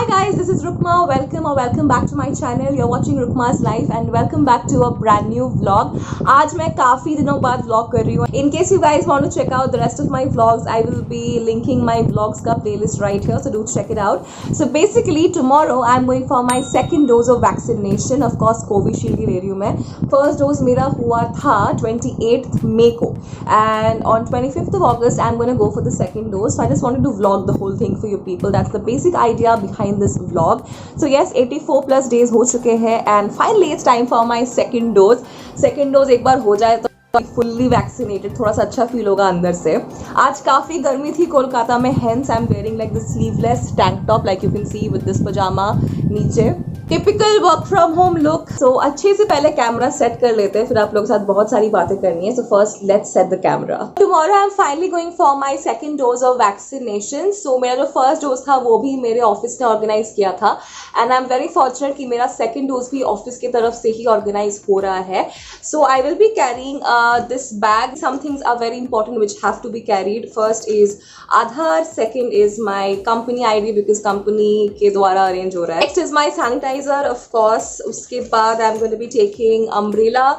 guys, this is Rukma. Welcome back to my channel. You're watching Rukma's Life and welcome back to a brand new vlog. आज मैं काफ़ी दिनों बाद vlog कर रही हूँ. In case you guys want to check out the rest of my vlogs, I will be linking my vlogs का playlist right here, so do check it out. So basically tomorrow I'm going for my second dose of vaccination. Of course Covishield की ले रही हूँ मैं. First dose मेरा हुआ था 28th May को and on 25th of August I'm going to go for the second dose. So I just wanted to vlog the whole thing for you people. That's the basic idea behind this vlog. So yes, 84 plus days हो चुके हैं and finally it's time for my second dose. Second dose एक बार हो जाए तो fully vaccinated थोड़ा सा अच्छा फील होगा अंदर से. आज काफ़ी गर्मी थी कोलकाता में, hence I am wearing like the sleeveless tank top like you can see with this pyjama नीचे. Typical work from home look. So अच्छे से पहले कैमरा सेट कर लेते हैं, फिर आप लोगों के साथ बहुत सारी बातें करनी है. So first let's set the camera. Tomorrow I am finally going for my second dose of vaccination. So मेरा जो फर्स्ट डोज था वो भी मेरे ऑफिस ने ऑर्गेनाइज किया था and I am very fortunate कि मेरा सेकंड डोज भी ऑफिस की तरफ से ही ऑर्गेनाइज हो रहा है. So I will be carrying this bag. Some things are very important which have to be carried. First is Aadhaar, second is my company ID because company के द्वारा arrange हो रहा है. Next is my sanitizer of course. उसके बाद I'm going to be taking umbrella.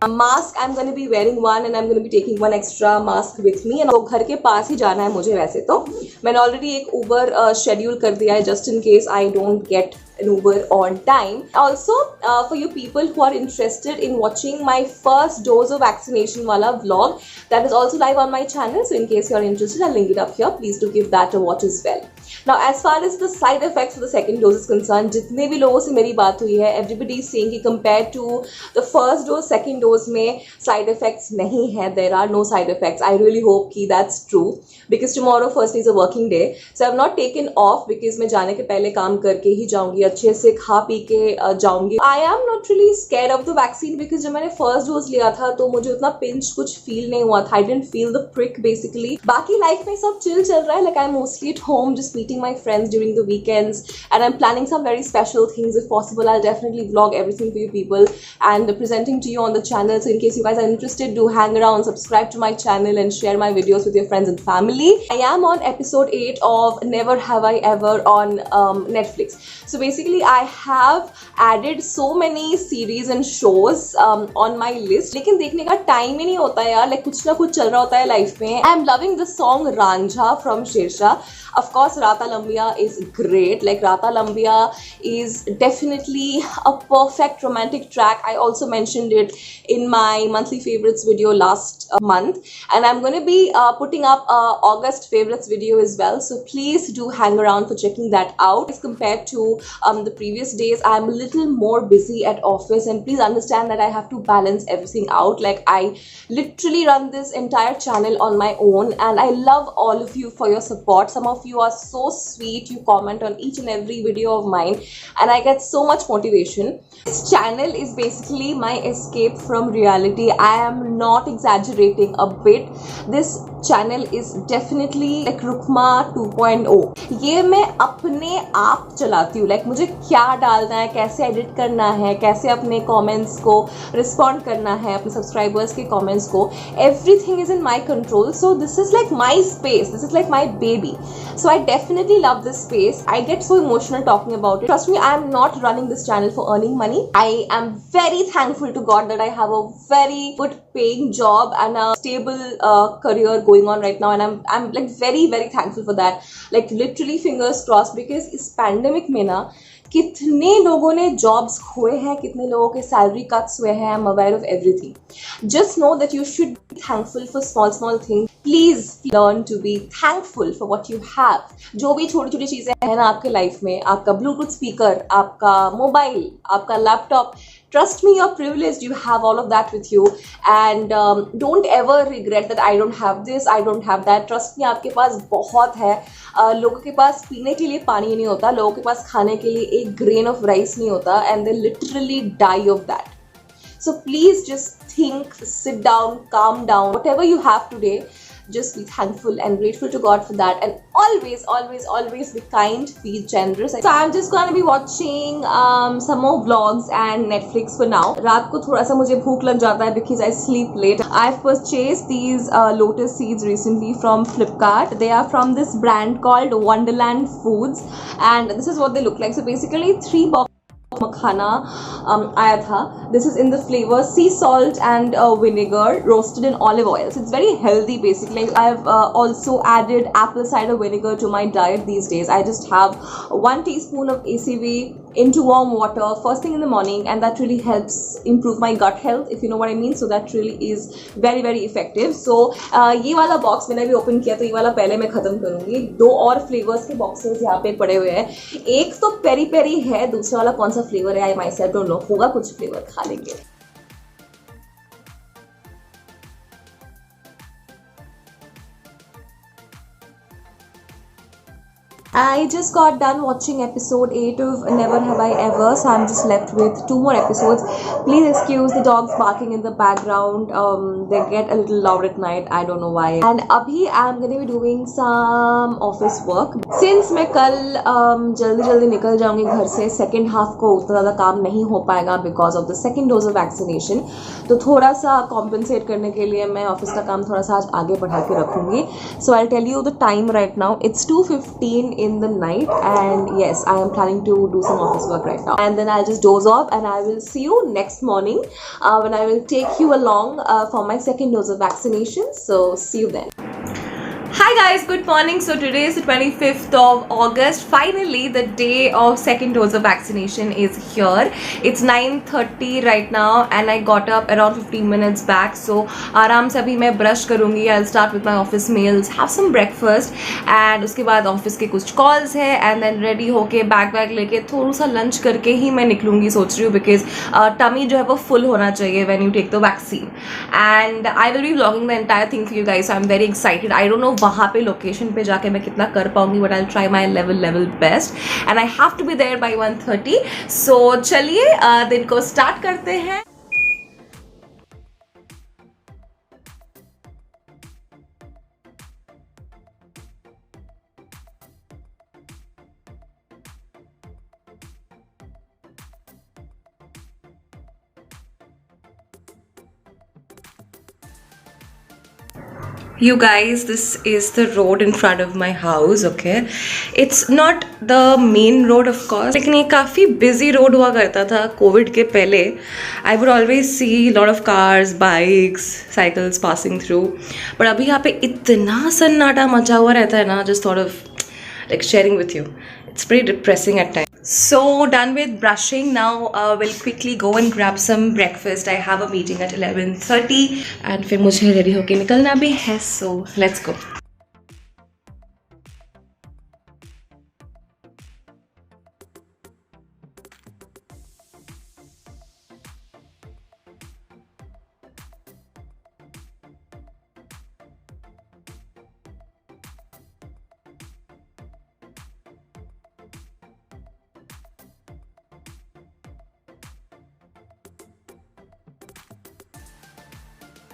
Mask I am going to be wearing one and I am going to be taking one extra mask with me. And वो घर के पास ही जाना है मुझे. वैसे तो मैंने ऑलरेडी एक उबर शेड्यूल कर दिया है just in case I don't get an Uber on time. Also for you people who are interested in watching my first dose of vaccination wala vlog, that is also live on my channel, so in case you are interested I'll link it up here. Please do give that a watch as well. Now as far as the side effects of the second dose is concerned, जितने भी लोगों से मेरी बात हुई है everybody is saying कि compared to the first dose second dose में side effects नहीं है. There are no side effects. I really hope कि that's true because tomorrow first is a working day, so I have not taken off because मैं जाने के पहले काम करके ही जाऊंगी, अच्छे से खा पी के जाऊंगी. I am not really scared of the vaccine because जब मैंने फर्स्ट डोज लिया था तो मुझे उतना पिंच कुछ फील नहीं हुआ था. I didn't feel the prick basically. बाकी लाइफ में सब चिल चल रहा है. Like I am mostly at home just meeting my friends during the weekends and I am planning some very special things. If possible I definitely vlog everything for you people and presenting to you on the channel. So in case you guys are interested do hang around, subscribe to my channel and share my videos with your friends and family. I am on episode 8 of Never Have I Ever on Netflix. So basically I have added so many series and shows on my list, लेकिन देखने का time ही नहीं होता यार. Like कुछ ना कुछ चल रहा होता है लाइफ में. I am loving the song Raanjha from Shershaah. Of course Rata Lambiya is great. Like Rata Lambiya is definitely a perfect romantic track. I also mentioned it in my monthly favorites video last month and I'm going to be putting up a August favorites video as well, so please do hang around for checking that out. As compared to the previous days, I'm a little more busy at office and please understand that I have to balance everything out. Like I literally run this entire channel on my own and I love all of you for your support. Some of you are so sweet, you comment on each and every video of mine and I get so much motivation. This channel is basically my escape from reality. I am not exaggerating a bit. This channel is definitely like Rukma 2.0. ये मैं अपने आप चलाती हूँ. Like मुझे क्या डालना है, कैसे एडिट करना है, कैसे अपने कमेंट्स को रिस्पॉन्ड करना है, अपने सब्सक्राइबर्स के कमेंट्स को, everything is in my control. So this is like my space, this is like my baby. So I definitely love this space. I get so emotional talking about it. Trust me, I am not running this channel for earning money. I am very thankful to God that I have a very good paying job and a stable career going on right now and I'm like very thankful for that. Like literally fingers crossed because इस pandemic में ना कितने लोगों ने jobs खोए हैं, कितने लोगों के सैलरी कट्स हुए हैं. I am aware of everything. Just know that you should be thankful for small things. Please learn to be thankful for what you have. जो भी छोटी छोटी चीजें हैं ना आपके लाइफ में, आपका ब्लूटूथ स्पीकर, आपका मोबाइल, आपका laptop, trust me, you're privileged, you have all of that with you and don't ever regret that I don't have this, I don't have that. Trust me, आपके पास बहुत है. लोगों के पास पीने के लिए पानी नहीं होता, लोगों के पास खाने के लिए एक grain of rice नहीं होता and they literally die of that. So please just think, sit down, calm down. Whatever you have today, just be thankful and grateful to God for that, and always be kind, be generous. So I'm just gonna be watching some more vlogs and Netflix for now. रात को थोड़ा सा मुझे भूख लग जाता है because I sleep late. I've purchased these lotus seeds recently from Flipkart. They are from this brand called Wonderland Foods, and this is what they look like. So basically 3 boxes मखाना आया था. This is in the flavor sea salt and vinegar roasted in olive oil. So it's very healthy basically. I've also added apple cider vinegar to my diet these days. I just have 1 teaspoon of ACV into warm water first thing in the morning, and that really helps improve my gut health, if you know what I mean. So that really is very effective. So ये वाला box मैंने भी open किया, तो ये वाला पहले मैं खत्म करूंगी. 2 और फ्लेवर्स के बॉक्सेस यहाँ पे पड़े हुए हैं. एक तो पेरी पेरी है, दूसरा वाला कौन सा फ्लेवर है आई माई सेल्फ डोंट नो. होगा कुछ फ्लेवर, खा लेंगे. I just got done watching episode 8 of Never Have I Ever, so I'm just left with 2 more episodes. Please excuse the dogs barking in the background. They get a little loud at night. I don't know why. And abhi I'm going to be doing some office work. Since मैं कल जल्दी निकल जाऊंगी घर से, second half को उतना ज़्यादा काम नहीं हो पाएगा because of the second dose of vaccination. तो थोड़ा सा compensate करने के लिए मैं ऑफिस का काम थोड़ा सा आज आगे बढ़ा के रखूंगी. So I'll tell you the time right now. It's 2:15 in the night, and yes, I am planning to do some office work right now, and then I'll just doze off, and I will see you next morning when I will take you along for my second dose of vaccination. So see you then. Hi guys, good morning. So today is the 25th of August. Finally, the day of second dose of vaccination is here. It's 9:30 right now, and I got up around 15 minutes back. So आराम से अभी मैं brush करूँगी. I'll start with my office meals, have some breakfast, and उसके बाद office के कुछ calls है, and then ready होके bag लेके थोड़ा सा lunch करके ही मैं निकलूँगी सोच रही हूँ, because tummy जो है वो full होना चाहिए when you take the vaccine. And I will be vlogging the entire thing for you guys. So I'm very excited. I don't know वहाँ पे लोकेशन पे जाके मैं कितना कर पाऊंगी, but I try my level best, and I have to be there by 1:30. सो चलिए दिन को स्टार्ट करते हैं. You guys, this is the road in front of my house, okay? It's not the main road of course, लेकिन ये काफ़ी busy road हुआ करता था कोविड के पहले. I would always see a lot of cars, bikes, cycles passing through. but अभी यहाँ पे इतना सन्नाटा मचा हुआ रहता है ना, just thought of like sharing with you. It's pretty depressing at times. So done with brushing. Now we'll quickly go and grab some breakfast. I have a meeting at 11:30, and फिर मुझे ready होके निकलना भी है. So let's go.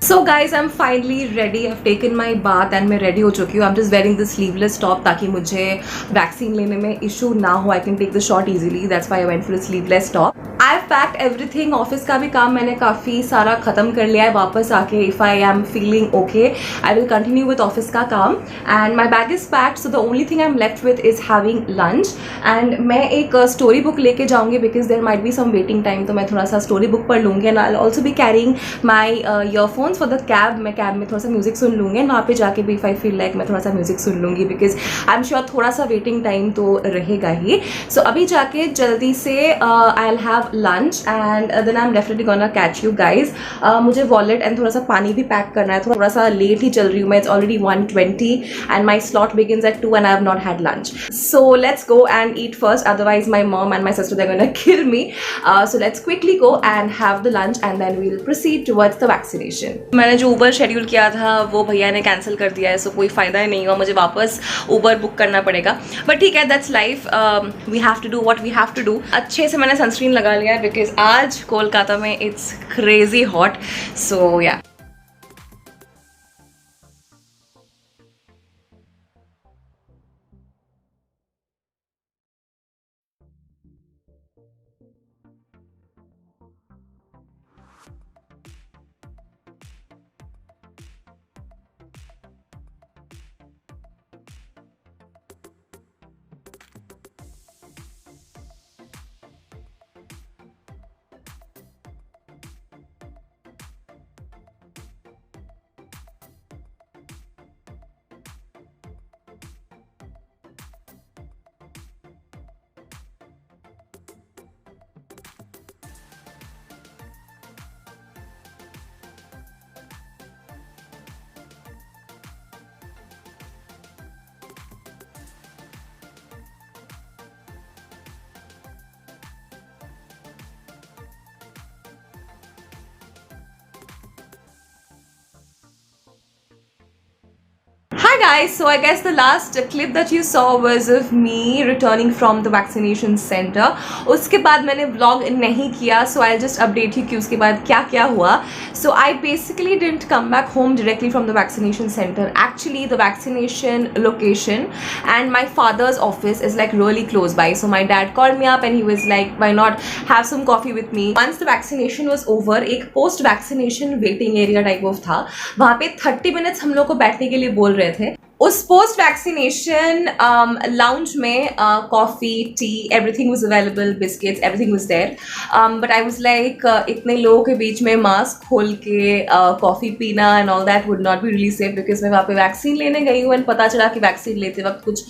So guys, I'm finally ready. I've taken my bath and मैं ready हो चुकी हूँ. I'm just wearing the sleeveless top ताकि मुझे वैक्सीन लेने में issue ना हो. I can take the shot easily. That's why I went for the sleeveless top. I've packed everything. Office का भी काम मैंने काफ़ी सारा ख़त्म कर लिया है. वापस आके if I am feeling okay, I will continue with office का काम. And my bag is packed, so the only thing I'm left with is having lunch. And मैं एक story book लेके जाऊँगी because there might be some waiting time. तो मैं थोड़ा सा story book पढ़ लूँगी. And I'll also be carrying my earphones for the cab. मैं कैब में थोड़ा सा म्यूजिक सुन लूँगी, एंड वहाँ पे जाके भी if I feel like मैं थोड़ा सा म्यूजिक सुन लूँगी because I'm sure थोड़ा सा वेटिंग टाइम तो रहेगा ही. So अभी जाके जल्दी से I'll have lunch and then I'm definitely gonna catch you guys. मुझे wallet and थोड़ा सा पानी भी पैक करना है. थोड़ा सा लेट ही चल रही हूँ मैं. It's already 1:20 and my slot begins at 2 and I have not had lunch. So let's go and eat first, otherwise my mom and my sister, they're gonna kill me. So let's quickly go and have the lunch and then we'll proceed towards the vaccination. मैंने जो Uber schedule किया था वो भैया ने cancel कर दिया है, सो कोई फ़ायदा ही नहीं हुआ. मुझे वापस ऊबर बुक करना पड़ेगा, बट ठीक है, that's life. We have to do what we have to do. अच्छे से मैंने सनस्क्रीन लगा लिया है बिकॉज आज कोलकाता में इट्स क्रेजी हॉट. सो या guys, so I guess the last clip that you saw was of me returning from the vaccination center. उसके बाद मैंने vlog नहीं किया, so I'll just update you कि उसके बाद क्या क्या हुआ. So I basically didn't come back home directly from the vaccination center. Actually, the vaccination location and my father's office is like really close by. So my dad called me up and he was like, why not have some coffee with me? Once the vaccination was over, एक post vaccination waiting area type of था. वहाँ पे 30 minutes हम लोग को बैठने के लिए बोल रहे थे. उस पोस्ट वैक्सीनेशन लाउंज में coffee tea everything was available, biscuits everything was there, but I was like इतने लोगों के बीच में मास्क खोल के कॉफ़ी पीना and all that would not be really safe, because मैं वहाँ पे वैक्सीन लेने गई हूँ एंड पता चला कि वैक्सीन लेते वक्त कुछ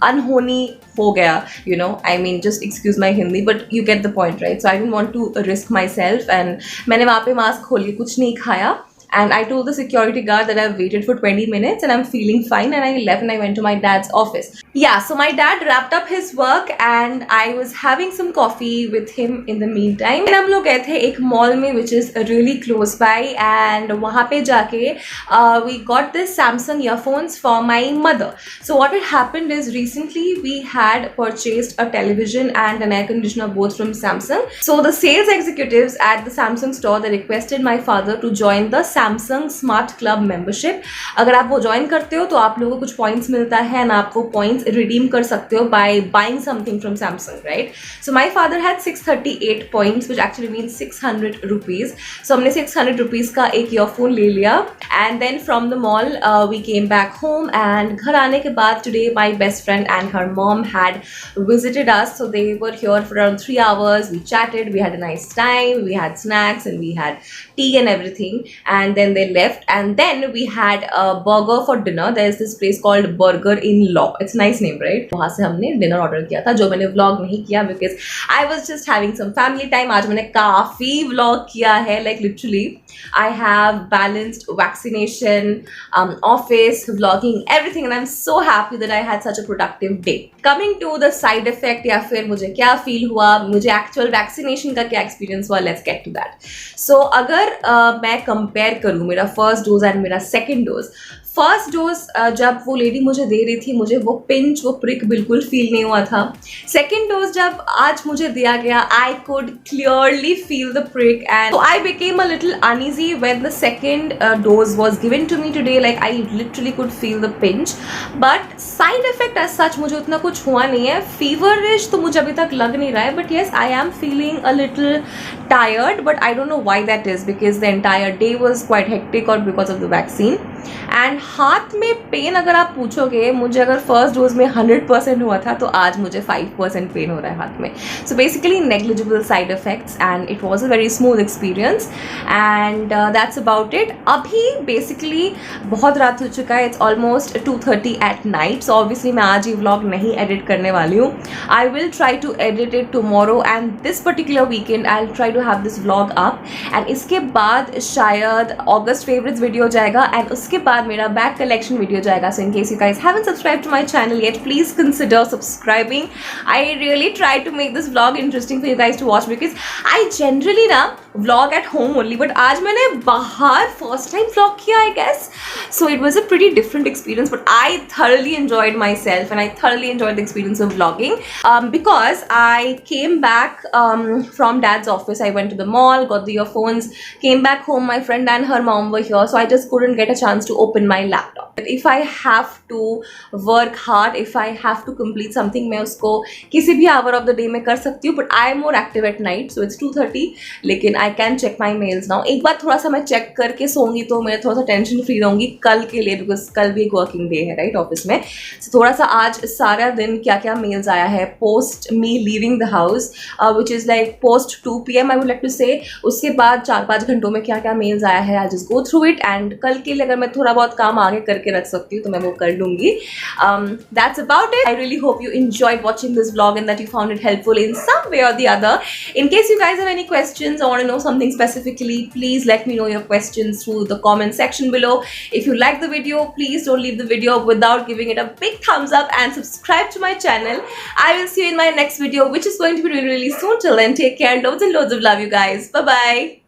अनहोनी हो गया, you know, I mean just excuse my Hindi, but you get the point right. So I don't want to risk myself and मैंने वहाँ पे मास्क खोल के कुछ नहीं खाया. And I told the security guard that I've waited for 20 minutes and I'm feeling fine, and I left and I went to my dad's office. Yeah, so my dad wrapped up his work and I was having some coffee with him in the meantime. And हम लोग गए थे एक mall में which is really close by, and वहाँ पे जाके we got this Samsung earphones for my mother. So what had happened is recently we had purchased a television and an air conditioner both from Samsung. So the sales executives at the Samsung store, they requested my father to join the Samsung Smart Club membership. अगर आप वो join करते हो तो आप लोगों को कुछ पॉइंट्स मिलता है एंड आप वो पॉइंट्स रिडीम कर सकते हो by buying something from Samsung, right. So my father had 638 points which actually mean 600 rupees. So हमने 600 रुपीज़ का एक ईयरफोन ले लिया and then from the mall we came back home. And घर आने के बाद today my best friend and her mom had visited us. So they were here for around 3 hours. We chatted, we had a nice time, we had snacks and we had tea and everything. And then they left, and then we had a burger for dinner. There is this place called Burger in Law. It's a nice name, right? वहाँ से हमने dinner order किया था, जो मैंने vlog नहीं किया because I was just having some family time. आज मैंने काफ़ी vlog किया है, like literally I have balanced vaccination, office, vlogging, everything, and I'm so happy that I had such a productive day. Coming to the side effect या फिर मुझे क्या feel हुआ, मुझे actual vaccination का क्या experience हुआ, let's get to that. So अगर मैं compare करूँ मेरा फर्स्ट डोज एंड मेरा सेकेंड डोज, फर्स्ट डोज जब वो लेडी मुझे दे रही थी मुझे वो पिंच, वो प्रिक बिल्कुल फील नहीं हुआ था. सेकेंड डोज जब आज मुझे दिया गया, I could clearly feel the prick and I became a little uneasy when the second dose was given to me today. Like I literally could feel the pinch, but side effect as such मुझे उतना कुछ हुआ नहीं है. Feverish तो मुझे अभी तक लग नहीं रहा है, but yes I am feeling a little tired, but I don't know why that is because the entire day was quite hectic or because of the vaccine. And हाथ में पेन अगर आप पूछोगे, मुझे अगर फर्स्ट डोज में 100% हुआ था तो आज मुझे 5% पेन हो रहा है हाथ में. So basically negligible side effects and it was a very smooth experience and that's about it. अभी बेसिकली बहुत रात हो चुका है, it's almost 2:30 at night. So obviously मैं आज ये व्लॉग नहीं एडिट करने वाली हूँ. I will try to edit it tomorrow and this particular weekend I will try to have this vlog up. And इसके बाद शायद अगस्त फेवरेट्स वीडियो जाएगा एंड उसके बाद मेरा बैग कलेक्शन वीडियो जाएगा. So in case you guys haven't subscribed to my channel yet, please consider subscribing. I really try to make this vlog interesting for you guys to watch because I generally ना vlog at home only, but आज मैंने बाहर first time vlog किया I guess. So it was a pretty different experience, but I thoroughly enjoyed myself and I thoroughly enjoyed the experience of vlogging because I came back from dad's office. I went to the mall, got the earphones, came back home. My friend and her mom were here, so I just couldn't get a chance to open my laptop. If I have to work hard, if I have to complete something, मैं उसको किसी भी hour of the day में कर सकती हूँ, but I am more active at night, so it's 2:30. लेकिन I can check my mails now. एक बार थोड़ा सा मैं चेक करके सोऊंगी तो मैं थोड़ा सा टेंशन फ्री रहूँगी कल के लिए, बिकॉज कल भी एक वर्किंग डे है राइट ऑफिस में. So थोड़ा सा आज सारा दिन क्या क्या मेल्स आया है post me leaving the house which is like post 2 PM I would like to say. उसके बाद 4-5 घंटों में क्या क्या मेल्स आया है, I just go through it and कल के लिए अगर मैं थोड़ा बहुत काम आगे करके रख सकती हूँ तो मैं वो कर लूँगी. That's about it. I really hope you enjoyed watching this vlog and that you found it helpful in some way or the other. In case you guys have any questions or want to know something specifically, please let me know your questions through the comment section below. If you like the video, please don't leave the video without giving it a big thumbs up and subscribe to my channel. I will see you in my next video, which is going to be really, really soon. Till then, take care and loads of love, you guys. Bye bye.